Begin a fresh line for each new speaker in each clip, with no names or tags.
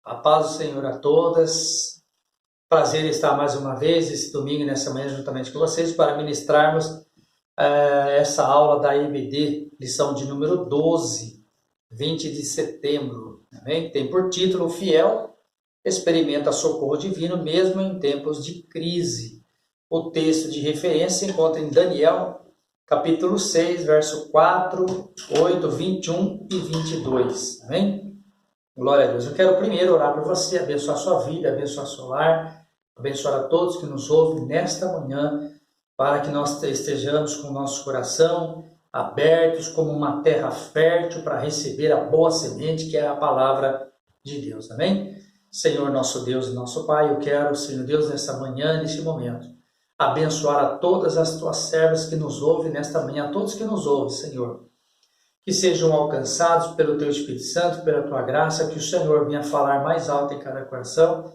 A paz do Senhor a todas. Prazer estar mais uma vez esse domingo, nessa manhã, juntamente com vocês, para ministrarmos essa aula da IBD, lição de número 12, 20 de setembro. Amém? Tem por título: O fiel experimenta socorro divino mesmo em tempos de crise. O texto de referência se encontra em Daniel, capítulo 6, verso 4, 8, 21 e 22. Amém? Glória a Deus. Eu quero primeiro orar por você, abençoar a sua vida, abençoar seu lar, abençoar a todos que nos ouvem nesta manhã, para que nós estejamos com o nosso coração abertos como uma terra fértil para receber a boa semente, que é a palavra de Deus. Amém? Senhor, nosso Deus e nosso Pai, eu quero, Senhor Deus, nesta manhã, neste momento, abençoar a todas as tuas servas que nos ouvem nesta manhã, a todos que nos ouvem, Senhor, que sejam alcançados pelo Teu Espírito Santo, pela Tua graça, que o Senhor venha falar mais alto em cada coração,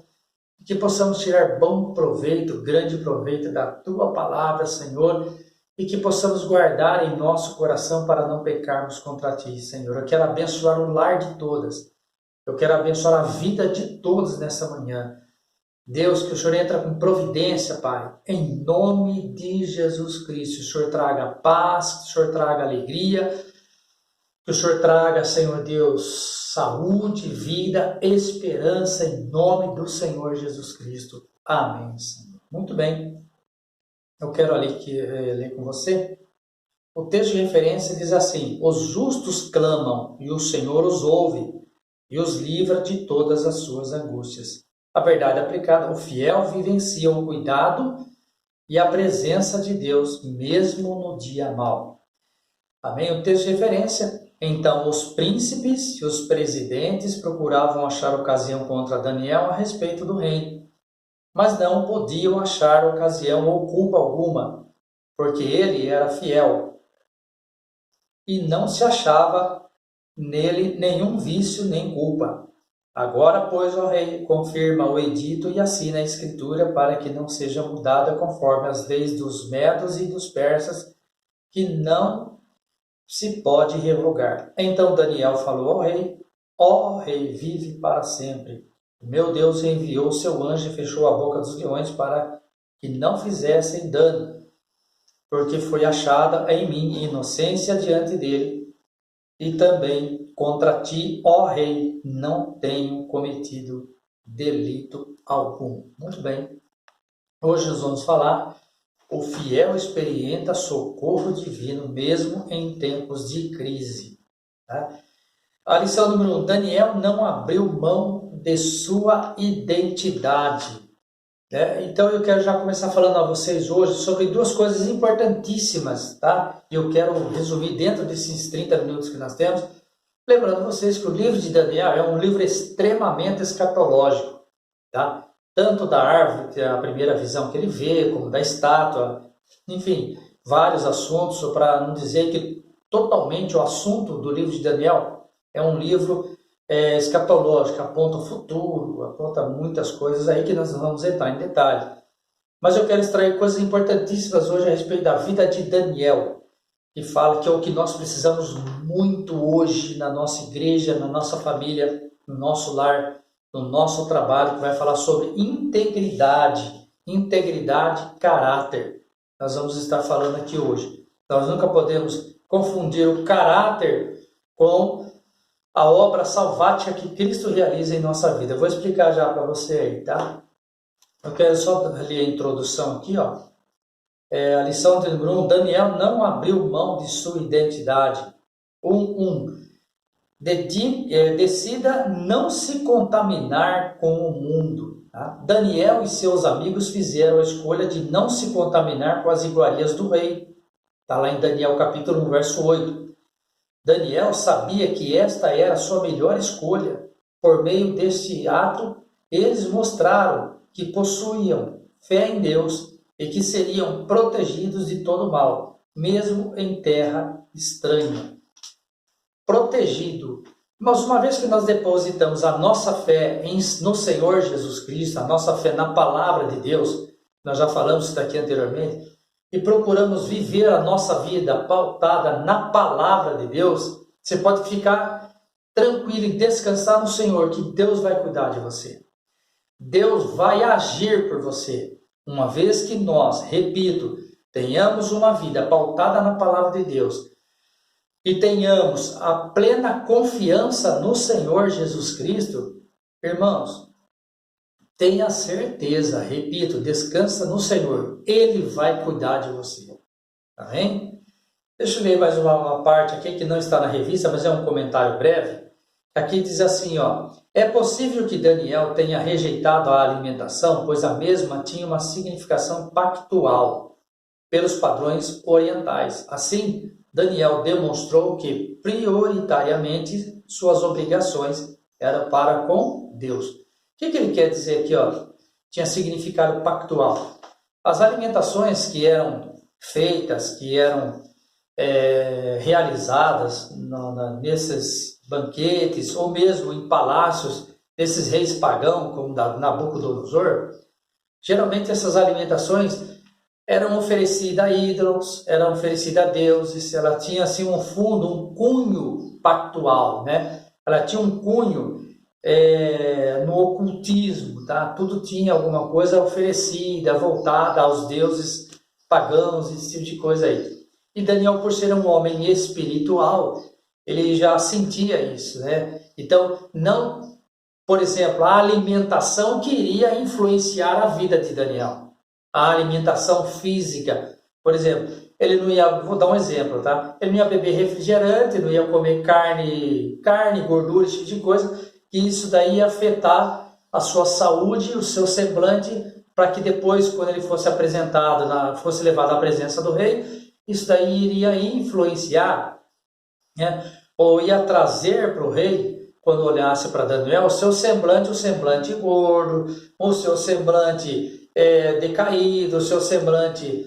e que possamos tirar bom proveito, grande proveito da Tua palavra, Senhor, e que possamos guardar em nosso coração para não pecarmos contra Ti, Senhor. Eu quero abençoar o lar de todas, eu quero abençoar a vida de todos nessa manhã. Deus, que o Senhor entra com providência, Pai, em nome de Jesus Cristo. Que o Senhor traga paz, que o Senhor traga alegria, que o Senhor traga, Senhor Deus, saúde, vida, esperança, em nome do Senhor Jesus Cristo. Amém, Senhor. Muito bem. Eu quero ler com você. O texto de referência diz assim: os justos clamam e o Senhor os ouve e os livra de todas as suas angústias. A verdade aplicada: o fiel vivencia o cuidado e a presença de Deus, mesmo no dia mau. Amém? O texto de referência: então os príncipes e os presidentes procuravam achar ocasião contra Daniel a respeito do reino, mas não podiam achar ocasião ou culpa alguma, porque ele era fiel e não se achava nele nenhum vício nem culpa. Agora, pois, ó rei, confirma o edito e assina a escritura para que não seja mudada conforme as leis dos medos e dos persas, que não se pode revogar. Então Daniel falou ao rei: ó rei, vive para sempre. Meu Deus enviou seu anjo e fechou a boca dos leões para que não fizessem dano, porque foi achada em mim inocência diante dele, e também contra ti, ó rei, não tenho cometido delito algum. Muito bem. Hoje nós vamos falar: o fiel experimenta socorro divino mesmo em tempos de crise. Tá? A lição número 1: Daniel não abriu mão de sua identidade. Então eu quero já começar falando a vocês hoje sobre duas coisas importantíssimas, tá? E eu quero resumir dentro desses 30 minutos que nós temos, lembrando vocês que o livro de Daniel é um livro extremamente escatológico, tá? Tanto da árvore, que é a primeira visão que ele vê, como da estátua, enfim, vários assuntos, para não dizer que totalmente o assunto do livro de Daniel é um livro escatológico, aponta o futuro, aponta muitas coisas aí que nós não vamos entrar em detalhe. Mas eu quero extrair coisas importantíssimas hoje a respeito da vida de Daniel, que fala que é o que nós precisamos muito hoje na nossa igreja, na nossa família, no nosso lar, no nosso trabalho, que vai falar sobre integridade, caráter. Nós vamos estar falando aqui hoje. Nós nunca podemos confundir o caráter com a obra salvática que Cristo realiza em nossa vida. Eu vou explicar já para você aí, tá? Eu quero só ler a introdução aqui, ó. A lição de número 1: Daniel não abriu mão de sua identidade. 1. Decida não se contaminar com o mundo. Tá? Daniel e seus amigos fizeram a escolha de não se contaminar com as iguarias do rei. Está lá em Daniel capítulo 1, verso 8. Daniel sabia que esta era a sua melhor escolha. Por meio deste ato, eles mostraram que possuíam fé em Deus e que seriam protegidos de todo mal, mesmo em terra estranha. Protegido. Mas uma vez que nós depositamos a nossa fé no Senhor Jesus Cristo, a nossa fé na palavra de Deus, nós já falamos isso daqui anteriormente, e procuramos viver a nossa vida pautada na palavra de Deus, você pode ficar tranquilo e descansar no Senhor, que Deus vai cuidar de você. Deus vai agir por você. Uma vez que nós, repito, tenhamos uma vida pautada na palavra de Deus e tenhamos a plena confiança no Senhor Jesus Cristo, irmãos, tenha certeza, repito, descansa no Senhor. Ele vai cuidar de você. Amém? Deixa eu ler mais uma parte aqui que não está na revista, mas é um comentário breve. Aqui diz assim, ó: é possível que Daniel tenha rejeitado a alimentação, pois a mesma tinha uma significação pactual pelos padrões orientais. Assim, Daniel demonstrou que prioritariamente suas obrigações eram para com Deus. O que ele quer dizer aqui, ó? Tinha significado pactual. As alimentações que eram feitas, que eram realizadas nesses banquetes, ou mesmo em palácios desses reis pagãos, como Nabucodonosor, geralmente essas alimentações eram oferecidas a ídolos, eram oferecidas a deuses, ela tinha assim um fundo, um cunho pactual, né? Ela tinha um cunho no ocultismo, tá? Tudo tinha alguma coisa oferecida, voltada aos deuses pagãos, esse tipo de coisa aí. E Daniel, por ser um homem espiritual, ele já sentia isso, né? Então, não, por exemplo, a alimentação que iria influenciar a vida de Daniel. A alimentação física, por exemplo, ele não ia, vou dar um exemplo, tá? Ele não ia beber refrigerante, não ia comer carne, gordura, esse tipo de coisa, que isso daí ia afetar a sua saúde, o seu semblante, para que depois, quando ele fosse apresentado, fosse levado à presença do rei, isso daí iria influenciar, né? Ou ia trazer para o rei, quando olhasse para Daniel, o semblante gordo, o seu semblante decaído, o seu semblante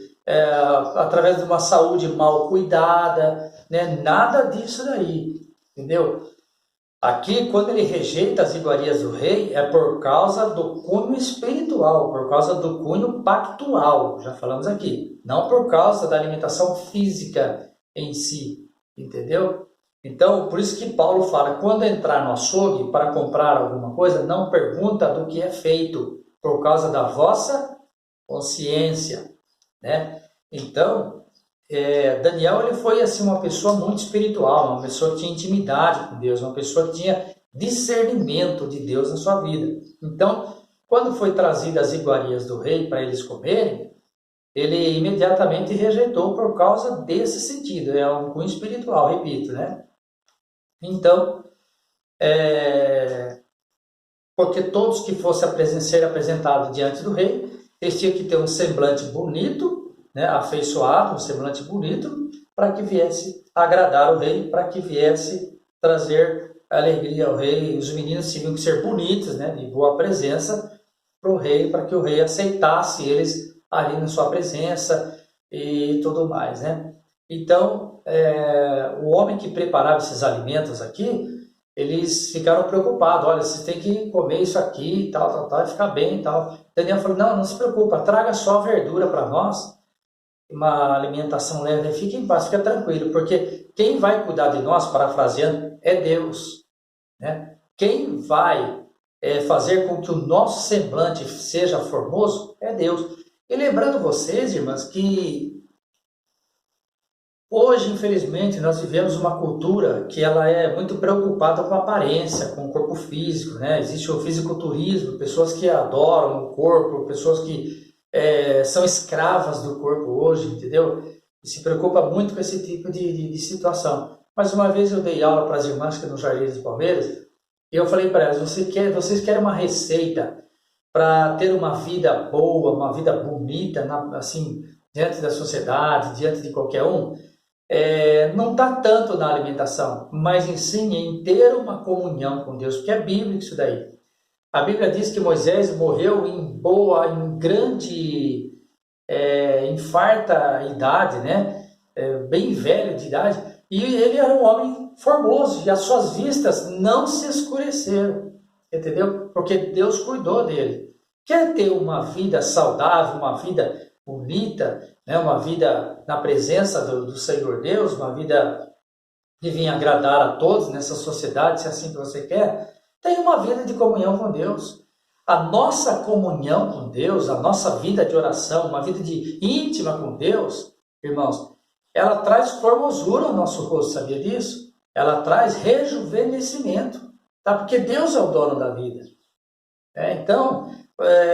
através de uma saúde mal cuidada, né? Nada disso daí, entendeu? Aqui, quando ele rejeita as iguarias do rei, é por causa do cunho espiritual, por causa do cunho pactual, já falamos aqui, não por causa da alimentação física em si, entendeu? Então, por isso que Paulo fala, quando entrar no açougue para comprar alguma coisa, não pergunta do que é feito, por causa da vossa consciência, né? Então, Daniel ele foi assim uma pessoa muito espiritual, uma pessoa que tinha intimidade com Deus, uma pessoa que tinha discernimento de Deus na sua vida. Então, quando foi trazida as iguarias do rei para eles comerem, ele imediatamente rejeitou por causa desse sentido, é um cunho espiritual, repito, né? Então, porque todos que fossem ser apresentados diante do rei, eles tinham que ter um semblante bonito, né, afeiçoado, um semblante bonito, para que viesse agradar o rei, para que viesse trazer alegria ao rei. Os meninos tinham que ser bonitos, né, de boa presença para o rei, para que o rei aceitasse eles ali na sua presença e tudo mais, né? Então, o homem que preparava esses alimentos aqui, eles ficaram preocupados, olha, você tem que comer isso aqui, tal, e ficar bem e tal. Daniel falou, não se preocupa, traga só verdura para nós, uma alimentação leve, fique em paz, fica tranquilo, porque quem vai cuidar de nós, parafraseando, é Deus, né? Quem vai fazer com que o nosso semblante seja formoso é Deus. E lembrando vocês, irmãs, que hoje, infelizmente, nós vivemos uma cultura que ela é muito preocupada com a aparência, com o corpo físico, né? Existe o fisiculturismo, pessoas que adoram o corpo, pessoas que são escravas do corpo hoje, entendeu? E se preocupa muito com esse tipo de situação. Mas uma vez eu dei aula para as irmãs que no Jardim dos Palmeiras, e eu falei para elas, vocês querem uma receita para ter uma vida boa, uma vida bonita, assim, diante da sociedade, diante de qualquer um? Não está tanto na alimentação, mas sim em ter uma comunhão com Deus, porque é bíblico isso daí. A Bíblia diz que Moisés morreu em grande, em farta idade, né? Bem velho de idade, e ele era um homem formoso, e as suas vistas não se escureceram, entendeu? Porque Deus cuidou dele. Quer ter uma vida saudável, uma vida bonita, né? Uma vida na presença do Senhor Deus, uma vida de vir agradar a todos nessa sociedade, se é assim que você quer, tenha uma vida de comunhão com Deus. A nossa comunhão com Deus, a nossa vida de oração, uma vida de íntima com Deus, irmãos, ela traz formosura ao nosso rosto, sabia disso? Ela traz rejuvenescimento, tá? Porque Deus é o dono da vida. Então,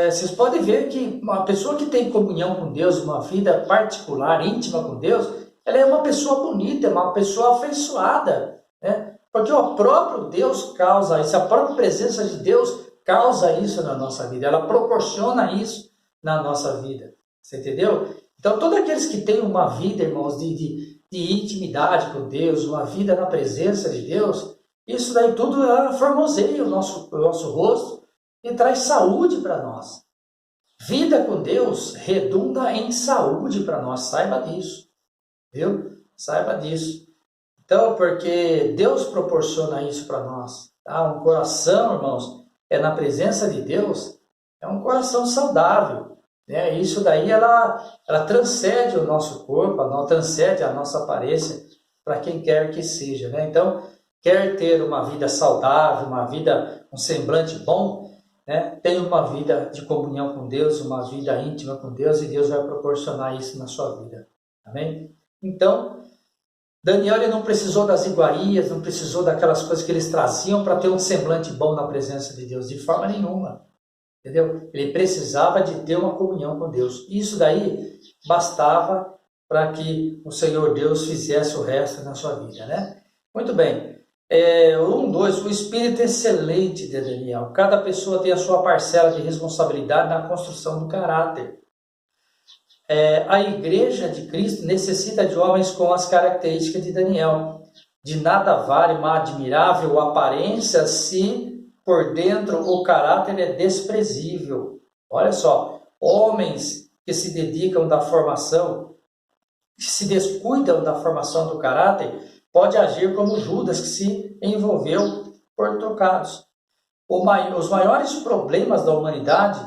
vocês podem ver que uma pessoa que tem comunhão com Deus, uma vida particular, íntima com Deus, ela é uma pessoa bonita, é uma pessoa afeiçoada, né? Porque o próprio Deus causa isso, a própria presença de Deus causa isso na nossa vida, ela proporciona isso na nossa vida, você entendeu? Então, todos aqueles que têm uma vida, irmãos, de intimidade com Deus, uma vida na presença de Deus, isso daí tudo formoseia o nosso rosto e traz saúde para nós. Vida com Deus redunda em saúde para nós, saiba disso, viu? Saiba disso. Então, porque Deus proporciona isso para nós, tá? Um coração, irmãos, na presença de Deus, é um coração saudável, né? Isso daí, ela transcende o nosso corpo, transcende a nossa aparência, para quem quer que seja, né? Então, quer ter uma vida saudável, uma vida, um semblante bom, né? Tenha uma vida de comunhão com Deus, uma vida íntima com Deus, e Deus vai proporcionar isso na sua vida, amém? Então, Daniel, ele não precisou das iguarias, não precisou daquelas coisas que eles traziam para ter um semblante bom na presença de Deus, de forma nenhuma, entendeu? Ele precisava de ter uma comunhão com Deus. Isso daí bastava para que o Senhor Deus fizesse o resto na sua vida, né? Muito bem. 2, o espírito excelente de Daniel. Cada pessoa tem a sua parcela de responsabilidade na construção do caráter. A igreja de Cristo necessita de homens com as características de Daniel. De nada vale uma admirável aparência se por dentro o caráter é desprezível. Olha só, homens que se dedicam da formação, que se descuidam da formação do caráter, pode agir como Judas, que se envolveu por trocados. Os maiores problemas da humanidade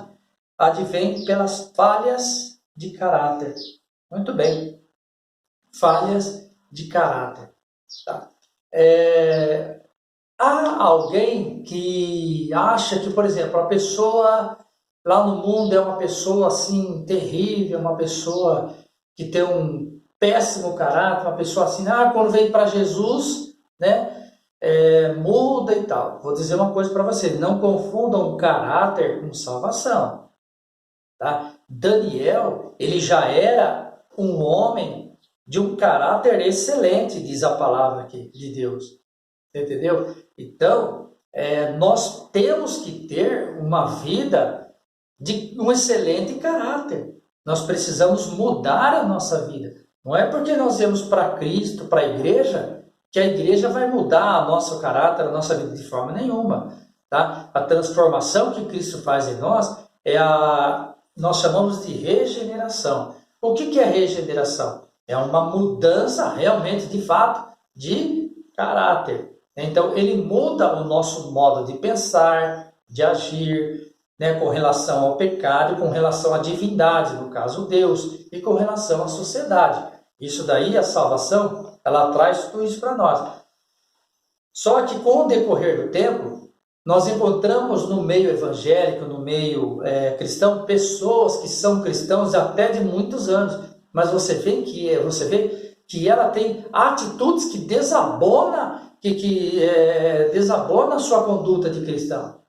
advêm pelas falhas de caráter. Muito bem. Falhas de caráter. Tá? Há alguém que acha que, por exemplo, a pessoa lá no mundo é uma pessoa assim terrível, uma pessoa que tem um péssimo caráter, uma pessoa assim, quando vem para Jesus, né, muda e tal. Vou dizer uma coisa para você, não confundam caráter com salvação. Tá? Daniel, ele já era um homem de um caráter excelente, diz a palavra aqui de Deus. Entendeu? Então, nós temos que ter uma vida de um excelente caráter. Nós precisamos mudar a nossa vida. Não é porque nós vamos para Cristo, para a igreja, que a igreja vai mudar o nosso caráter, a nossa vida de forma nenhuma. Tá? A transformação que Cristo faz em nós nós chamamos de regeneração. O que é regeneração? É uma mudança realmente, de fato, de caráter. Então, ele muda o nosso modo de pensar, de agir, né, com relação ao pecado, com relação à divindade, no caso Deus, e com relação à sociedade. Isso daí, a salvação, ela traz tudo isso para nós. Só que com o decorrer do tempo, nós encontramos no meio evangélico, no meio cristão, pessoas que são cristãos até de muitos anos, mas você vê que ela tem atitudes que desabona a sua conduta de cristão.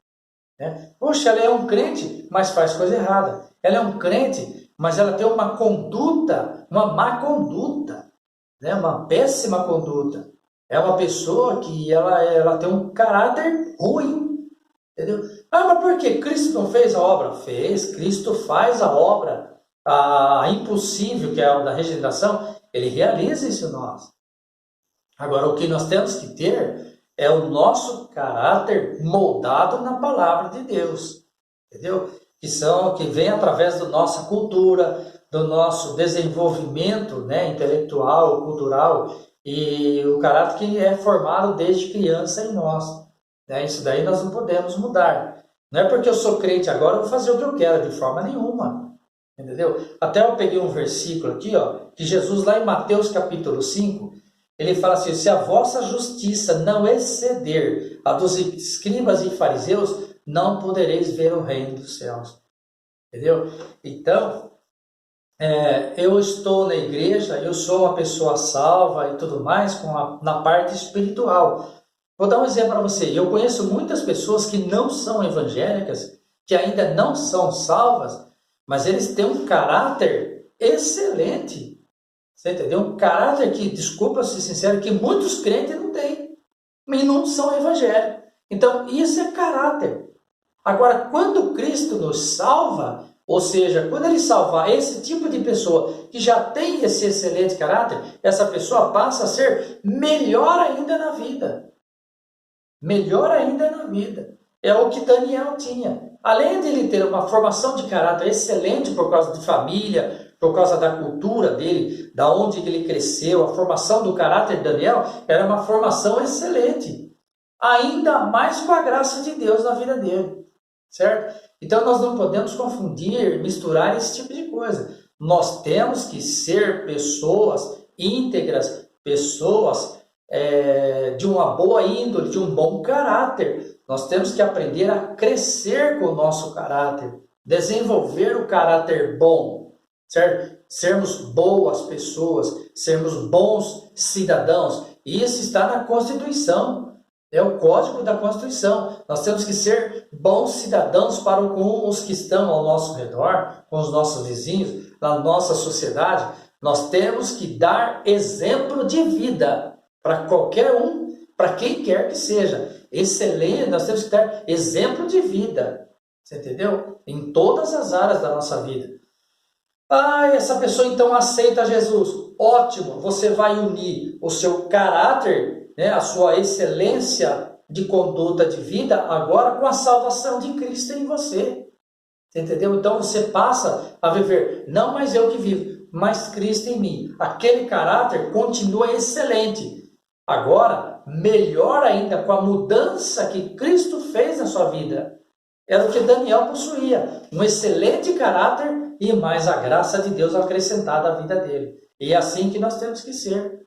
Né? Poxa, ela é um crente, mas faz coisa errada. Ela é um crente, mas ela tem uma conduta, uma má conduta, né? Uma péssima conduta. É uma pessoa que ela tem um caráter ruim. Entendeu? Mas por quê? Cristo não fez a obra? Fez. Cristo faz a obra, a impossível, que é a da regeneração, ele realiza isso em nós. Agora, o que nós temos que ter é o nosso caráter moldado na palavra de Deus, entendeu? Que vem através da nossa cultura, do nosso desenvolvimento, né, intelectual, cultural, e o caráter que é formado desde criança em nós. Né? Isso daí nós não podemos mudar. Não é porque eu sou crente agora, eu vou fazer o que eu quero, de forma nenhuma. Entendeu? Até eu peguei um versículo aqui, ó, que Jesus, lá em Mateus capítulo 5, ele fala assim: se a vossa justiça não exceder a dos escribas e fariseus, não podereis ver o reino dos céus. Entendeu? Então, eu estou na igreja, eu sou uma pessoa salva e tudo mais na parte espiritual. Vou dar um exemplo para você. Eu conheço muitas pessoas que não são evangélicas, que ainda não são salvas, mas eles têm um caráter excelente. Você entendeu? Um caráter que, desculpa ser sincero, que muitos crentes não têm. E não são evangélicos. Então, isso é caráter. Agora, quando Cristo nos salva, ou seja, quando Ele salvar esse tipo de pessoa que já tem esse excelente caráter, essa pessoa passa a ser melhor ainda na vida. Melhor ainda na vida. É o que Daniel tinha. Além de ele ter uma formação de caráter excelente por causa de família, por causa da cultura dele, da onde ele cresceu, a formação do caráter de Daniel era uma formação excelente. Ainda mais com a graça de Deus na vida dele. Certo? Então nós não podemos confundir, misturar esse tipo de coisa. Nós temos que ser pessoas íntegras, pessoas de uma boa índole, de um bom caráter. Nós temos que aprender a crescer com o nosso caráter, desenvolver o caráter bom, certo? Sermos boas pessoas, sermos bons cidadãos. E isso está na Constituição, é o Código da Constituição. Nós temos que ser bons cidadãos para com os que estão ao nosso redor, com os nossos vizinhos, na nossa sociedade. Nós temos que dar exemplo de vida para qualquer um, para quem quer que seja. Excelente, nós temos que dar exemplo de vida. Você entendeu? Em todas as áreas da nossa vida. Essa pessoa então aceita Jesus. Ótimo, você vai unir o seu caráter, a sua excelência de conduta de vida, agora com a salvação de Cristo em você. Você entendeu? Então você passa a viver, não mais eu que vivo, mas Cristo em mim. Aquele caráter continua excelente. Agora, melhor ainda, com a mudança que Cristo fez na sua vida. Era o que Daniel possuía, um excelente caráter e mais a graça de Deus acrescentada à vida dele. E é assim que nós temos que ser.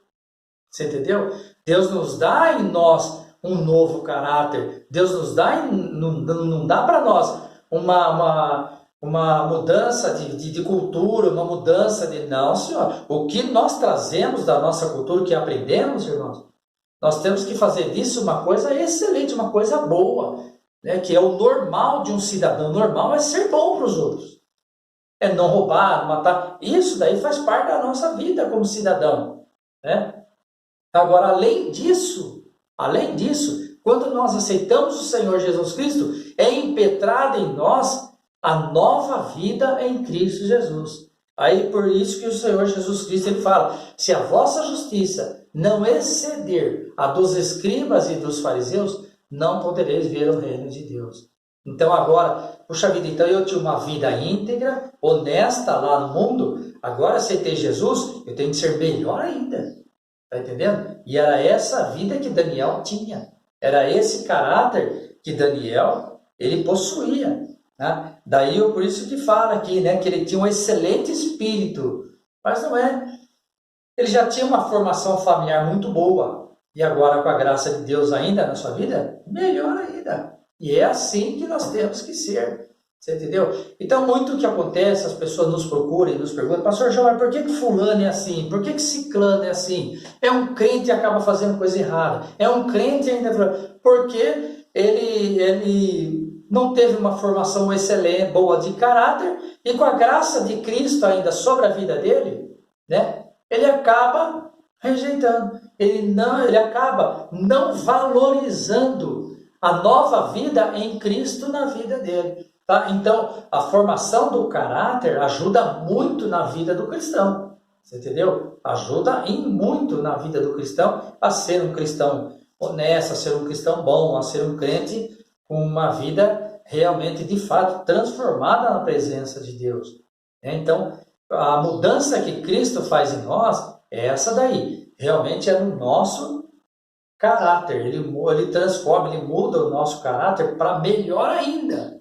Você entendeu? Deus nos dá em nós um novo caráter. Deus nos dá, não dá para nós uma mudança de cultura, uma mudança de... Não, senhor. O que nós trazemos da nossa cultura, o que aprendemos, irmãos, nós temos que fazer disso uma coisa excelente, uma coisa boa, que é o normal de um cidadão. O normal é ser bom para os outros. É não roubar, não matar. Isso daí faz parte da nossa vida como cidadão. Agora, além disso, quando nós aceitamos o Senhor Jesus Cristo, é impetrada em nós a nova vida em Cristo Jesus. Aí, por isso que o Senhor Jesus Cristo ele fala, se a vossa justiça não exceder a dos escribas e dos fariseus, não podereis ver o reino de Deus. Então agora, puxa vida, então eu tinha uma vida íntegra, honesta lá no mundo, agora aceitei Jesus, eu tenho que ser melhor ainda. Está entendendo? E era essa vida que Daniel tinha. Era esse caráter que Daniel, ele possuía. Daí, por isso que fala aqui, que ele tinha um excelente espírito. Mas não é. Ele já tinha uma formação familiar muito boa. E agora, com a graça de Deus ainda na sua vida, melhor ainda. E é assim que nós temos que ser. Você entendeu? Então, muito o que acontece, as pessoas nos procuram e nos perguntam, pastor João, mas por que fulano é assim? Por que ciclano é assim? É um crente e acaba fazendo coisa errada. É um crente e ainda... Porque ele não teve uma formação excelente, boa de caráter, e com a graça de Cristo ainda sobre a vida dele, ele acaba rejeitando. Ele acaba não valorizando a nova vida em Cristo na vida dele. Então, a formação do caráter ajuda muito na vida do cristão. Você entendeu? Ajuda muito na vida do cristão a ser um cristão honesto, a ser um cristão bom, a ser um crente com uma vida realmente, de fato, transformada na presença de Deus. Então, a mudança que Cristo faz em nós é essa daí. Realmente é no nosso caráter. Ele transforma, ele muda o nosso caráter para melhor ainda.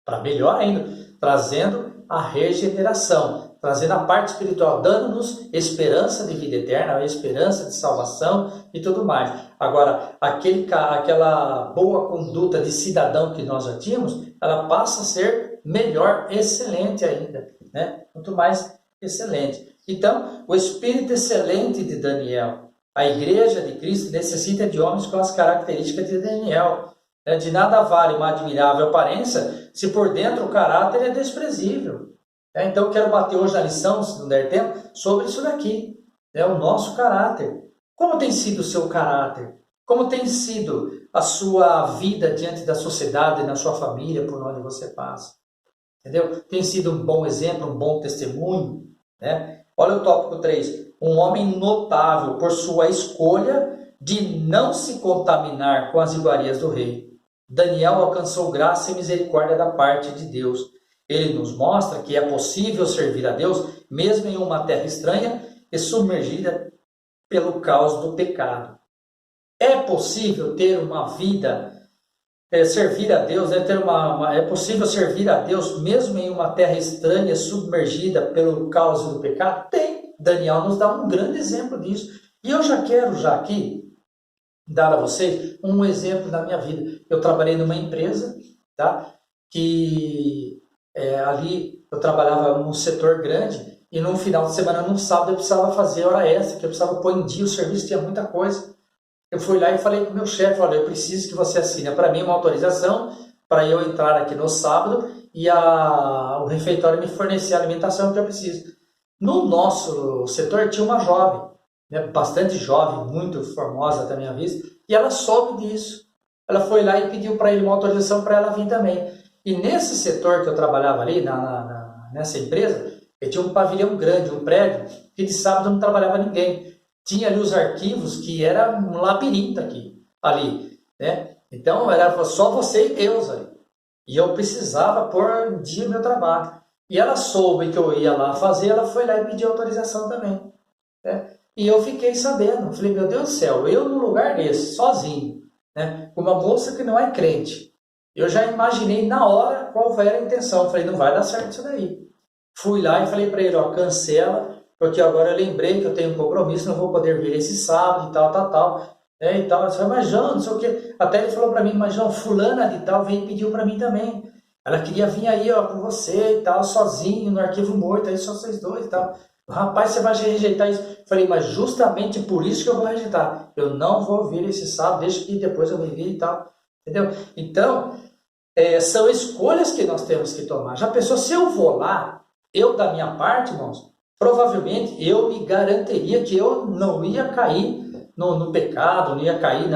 Para melhor ainda, trazendo a regeneração. trazendo a parte espiritual, dando-nos esperança de vida eterna, esperança de salvação e tudo mais. Agora, aquela boa conduta de cidadão que nós já tínhamos, ela passa a ser melhor, excelente ainda, né? Muito mais excelente. Então, o espírito excelente de Daniel, a igreja de Cristo necessita de homens com as características de Daniel. De nada vale uma admirável aparência se por dentro o caráter é desprezível. Então eu quero bater hoje na lição, se não der tempo, sobre isso daqui, o nosso caráter. Como tem sido o seu caráter? Como tem sido a sua vida diante da sociedade, na sua família, por onde você passa? Entendeu? Tem sido um bom exemplo, um bom testemunho, né? Olha o tópico 3. Um homem notável por sua escolha de não se contaminar com as iguarias do rei. Daniel alcançou graça e misericórdia da parte de Deus. Ele nos mostra que é possível servir a Deus mesmo em uma terra estranha e submergida pelo caos do pecado. É possível ter uma vida, servir a Deus, é possível servir a Deus mesmo em uma terra estranha submergida pelo caos do pecado? Tem. Daniel nos dá um grande exemplo disso. E eu já quero aqui dar a vocês um exemplo da minha vida. Eu trabalhei numa empresa, tá? Que ali eu trabalhava num setor grande e no final de semana, num sábado, eu precisava fazer hora extra, que eu precisava pôr em dia o serviço, tinha muita coisa. Eu fui lá e falei com o meu chefe, olha, eu preciso que você assine para mim uma autorização para eu entrar aqui no sábado e o refeitório me fornecer a alimentação que eu preciso. No nosso setor tinha uma jovem, bastante jovem, muito formosa da minha vista, e ela soube disso. Ela foi lá e pediu para ele uma autorização para ela vir também. E nesse setor que eu trabalhava ali, nessa empresa, eu tinha um pavilhão grande, um prédio, que de sábado não trabalhava ninguém. Tinha ali os arquivos, que era um labirinto ali, né? Então era só você e Deus ali. E eu precisava pôr em dia o meu trabalho. E ela soube que eu ia lá fazer, ela foi lá e pediu autorização também, né? E eu fiquei sabendo, falei, meu Deus do céu, eu no lugar desse, sozinho, né, com uma moça que não é crente, eu já imaginei na hora qual era a intenção. Falei, não vai dar certo isso daí. Fui lá e falei para ele, cancela, porque agora eu lembrei que eu tenho um compromisso, não vou poder vir esse sábado e tal, né, e tal. Eu falei, mas João, não sei o quê. Até ele falou para mim, mas João, fulana de tal veio e pediu para mim também. Ela queria vir aí, com você e tal, sozinho, no arquivo morto, aí só vocês dois e tal. Rapaz, você vai rejeitar isso? Falei, mas justamente por isso que eu vou rejeitar. Eu não vou vir esse sábado, deixa que depois eu vou vir e tal. Entendeu? Então, são escolhas que nós temos que tomar. Já pensou, se eu vou lá, eu da minha parte, irmãos, provavelmente eu me garantiria que eu não ia cair no pecado, não ia cair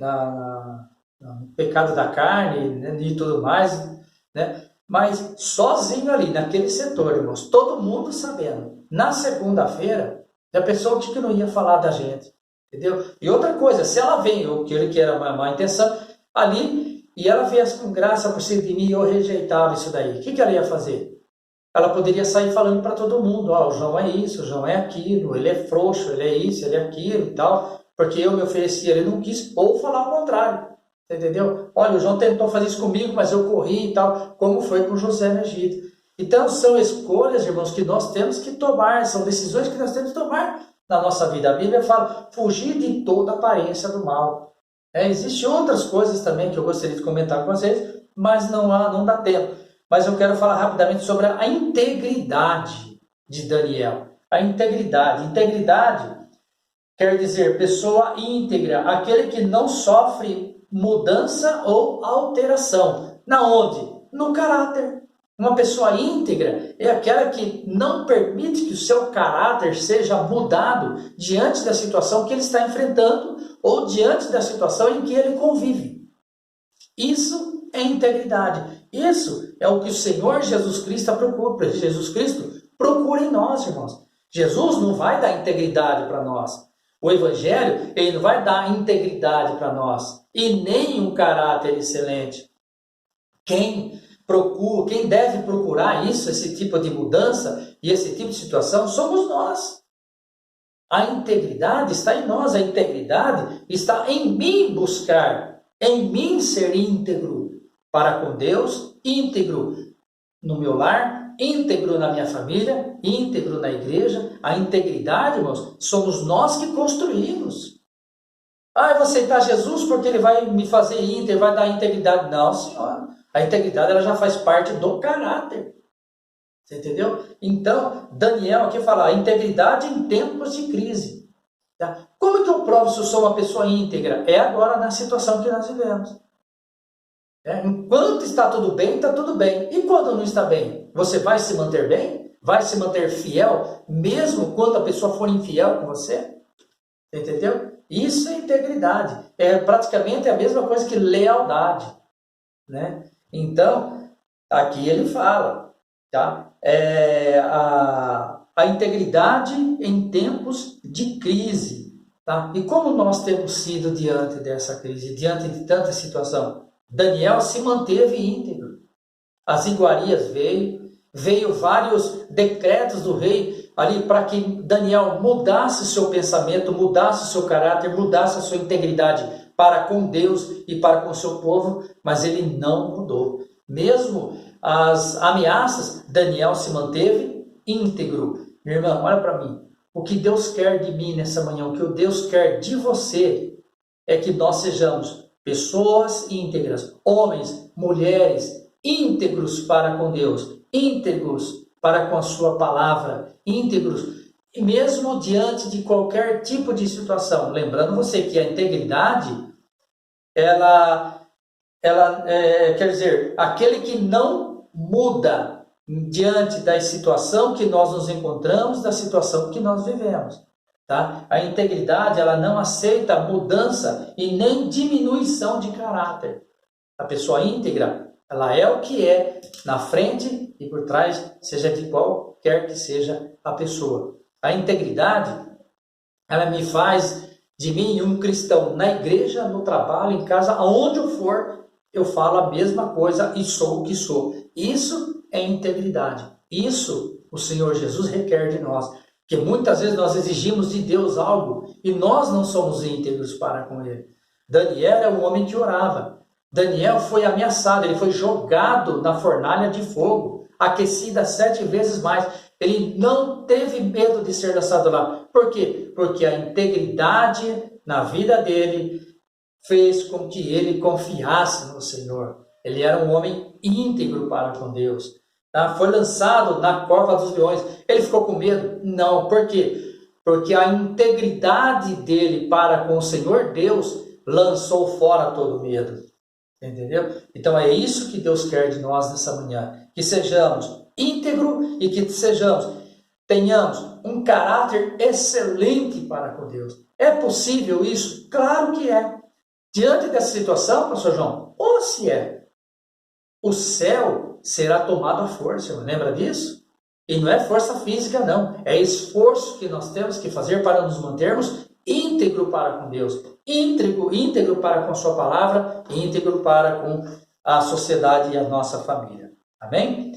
no pecado da carne, né, e tudo mais, né? Mas sozinho ali, naquele setor, irmãos, todo mundo sabendo. Na segunda-feira, a pessoa que não ia falar da gente, entendeu? E outra coisa, se ela vem, ou que era uma má intenção, ali, e ela viesse com graça por cima de mim e eu rejeitava isso daí, o que ela ia fazer? Ela poderia sair falando para todo mundo, o João é isso, o João é aquilo, ele é frouxo, ele é isso, ele é aquilo e tal, porque eu me ofereci, ele não quis, ou falar o contrário. Entendeu? Olha, o João tentou fazer isso comigo, mas eu corri e tal, como foi com José no Egito. Então, são escolhas, irmãos, que nós temos que tomar, são decisões que nós temos que tomar na nossa vida. A Bíblia fala, fugir de toda aparência do mal. Existem outras coisas também que eu gostaria de comentar com vocês, mas não dá tempo. Mas eu quero falar rapidamente sobre a integridade de Daniel. A integridade. Integridade quer dizer pessoa íntegra, aquele que não sofre mudança ou alteração. Na onde? No caráter. Uma pessoa íntegra é aquela que não permite que o seu caráter seja mudado diante da situação que ele está enfrentando ou diante da situação em que ele convive. Isso é integridade. Isso é o que o Senhor Jesus Cristo procura. Jesus Cristo procura em nós, irmãos. Jesus não vai dar integridade para nós. O Evangelho, ele não vai dar integridade para nós e nem um caráter excelente. Quem deve procurar isso, esse tipo de mudança e esse tipo de situação, somos nós. A integridade está em nós, a integridade está em mim buscar, em mim ser íntegro para com Deus, íntegro no meu lar, íntegro na minha família, íntegro na igreja. A integridade, irmãos, somos nós que construímos. Eu vou aceitar Jesus porque ele vai me fazer íntegro, vai dar integridade. Não, senhora. A integridade ela já faz parte do caráter. Você entendeu? Então, Daniel aqui fala, a integridade em tempos de crise. Tá? Como que eu provo se eu sou uma pessoa íntegra? É agora na situação que nós vivemos. Enquanto está tudo bem, está tudo bem. E quando não está bem? Você vai se manter bem? Vai se manter fiel? Mesmo quando a pessoa for infiel com você? Entendeu? Isso é integridade. É praticamente a mesma coisa que lealdade. Né? Então, aqui ele fala, tá? A integridade em tempos de crise. Tá? E como nós temos sido diante dessa crise, diante de tanta situação? Daniel se manteve íntegro. As iguarias veio vários decretos do rei ali para que Daniel mudasse seu pensamento, mudasse seu caráter, mudasse a sua integridade para com Deus e para com seu povo, mas ele não mudou. Mesmo as ameaças, Daniel se manteve íntegro. Meu irmão, olha para mim. O que Deus quer de mim nessa manhã, o que Deus quer de você, é que nós sejamos pessoas íntegras, homens, mulheres, íntegros para com Deus, íntegros para com a sua palavra, íntegros, e mesmo diante de qualquer tipo de situação. Lembrando você que a integridade, ela quer dizer, aquele que não muda diante da situação que nós nos encontramos, da situação que nós vivemos. Tá? A integridade ela não aceita mudança e nem diminuição de caráter. A pessoa íntegra, ela é o que é na frente e por trás, seja de qualquer que seja a pessoa. A integridade, ela me faz de mim um cristão na igreja, no trabalho, em casa, aonde eu for, eu falo a mesma coisa e sou o que sou. Isso é integridade. Isso o Senhor Jesus requer de nós. Porque muitas vezes nós exigimos de Deus algo e nós não somos íntegros para com Ele. Daniel é um homem que orava. Daniel foi ameaçado, ele foi jogado na fornalha de fogo, aquecida 7 vezes mais. Ele não teve medo de ser lançado lá. Por quê? Porque a integridade na vida dele fez com que ele confiasse no Senhor. Ele era um homem íntegro para com Deus. Foi lançado na cova dos leões. Ele ficou com medo? Não. Por quê? Porque a integridade dele para com o Senhor Deus lançou fora todo medo. Entendeu? Então é isso que Deus quer de nós nessa manhã. Que sejamos íntegros e que tenhamos um caráter excelente para com Deus. É possível isso? Claro que é. Diante dessa situação, pastor João, ou se é, o céu será tomado à força, lembra disso? E não é força física não, é esforço que nós temos que fazer para nos mantermos íntegro para com Deus, íntegro para com a sua palavra, íntegro para com a sociedade e a nossa família. Amém?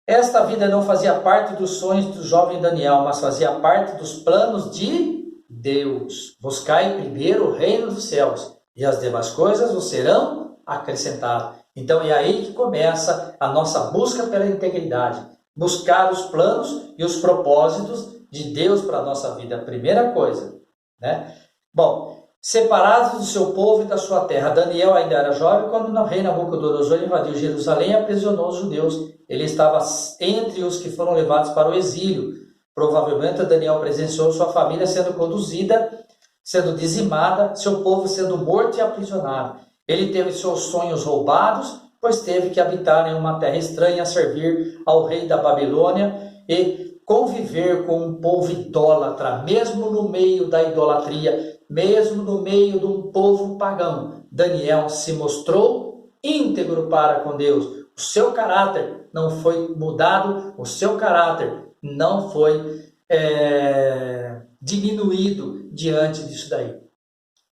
Esta vida não fazia parte dos sonhos do jovem Daniel, mas fazia parte dos planos de Deus. Buscai primeiro o reino dos céus, e as demais coisas vos serão acrescentadas. Então é aí que começa a nossa busca pela integridade. Buscar os planos e os propósitos de Deus para a nossa vida. Primeira coisa. Né? Bom, separados do seu povo e da sua terra. Daniel ainda era jovem quando o rei Nabucodonosor invadiu Jerusalém e aprisionou os judeus. Ele estava entre os que foram levados para o exílio. Provavelmente Daniel presenciou sua família sendo conduzida, sendo dizimada, seu povo sendo morto e aprisionado. Ele teve seus sonhos roubados, pois teve que habitar em uma terra estranha, servir ao rei da Babilônia e conviver com um povo idólatra, mesmo no meio da idolatria, mesmo no meio de um povo pagão. Daniel se mostrou íntegro para com Deus. O seu caráter não foi mudado, o seu caráter não foi diminuído diante disso daí.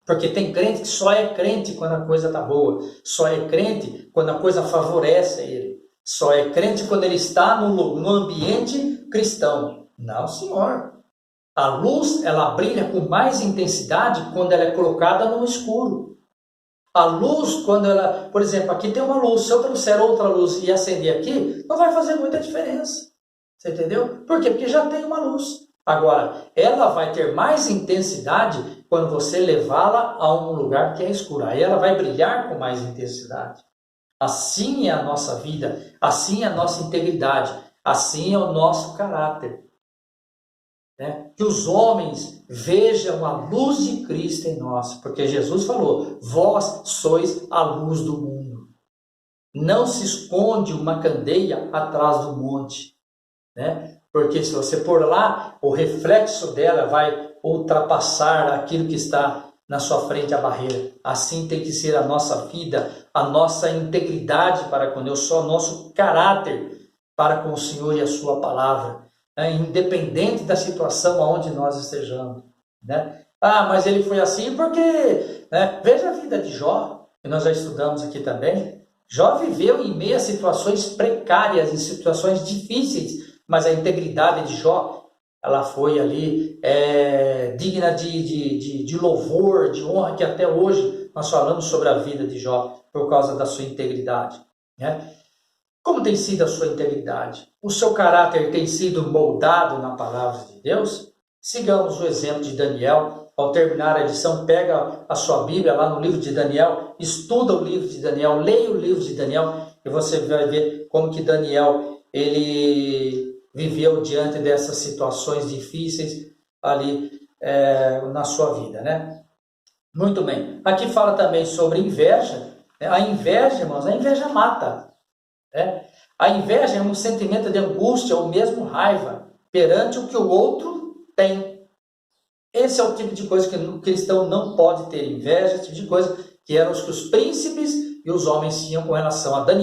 Porque tem crente que só é crente quando a coisa está boa. Só é crente quando a coisa favorece ele. Só é crente quando ele está no ambiente cristão. Não, senhor. A luz, ela brilha com mais intensidade quando ela é colocada no escuro. A luz, quando ela, por exemplo, aqui tem uma luz, se eu trouxer outra luz e acender aqui, não vai fazer muita diferença. Você entendeu? Por quê? Porque já tem uma luz. Agora, ela vai ter mais intensidade quando você levá-la a um lugar que é escuro. Aí ela vai brilhar com mais intensidade. Assim é a nossa vida, assim é a nossa integridade, assim é o nosso caráter. Né? Que os homens vejam a luz de Cristo em nós, porque Jesus falou: vós sois a luz do mundo. Não se esconde uma candeia atrás do monte, né? Porque se você pôr lá, o reflexo dela vai ultrapassar aquilo que está na sua frente, a barreira. Assim tem que ser a nossa vida, a nossa integridade para com Deus, só o nosso caráter para com o Senhor e a sua palavra, né? Independente da situação aonde nós estejamos, né? Ah, mas ele foi assim porque, né? Veja a vida de Jó, que nós já estudamos aqui também. Jó viveu em meio a situações precárias, em situações difíceis, mas a integridade de Jó, ela foi ali digna de louvor, de honra, que até hoje nós falamos sobre a vida de Jó, por causa da sua integridade, né? Como tem sido a sua integridade? O seu caráter tem sido moldado na palavra de Deus? Sigamos o exemplo de Daniel. Ao terminar a lição, pega a sua Bíblia lá no livro de Daniel, estuda o livro de Daniel, leia o livro de Daniel e você vai ver como que Daniel ele viveu diante dessas situações difíceis ali na sua vida, né? Muito bem. Aqui fala também sobre inveja. A inveja, irmãos, a inveja mata. Né? A inveja é um sentimento de angústia ou mesmo raiva perante o que o outro tem. Esse é o tipo de coisa que o cristão não pode ter inveja, esse tipo de coisa que eram os que os príncipes e os homens tinham com relação a Daniel.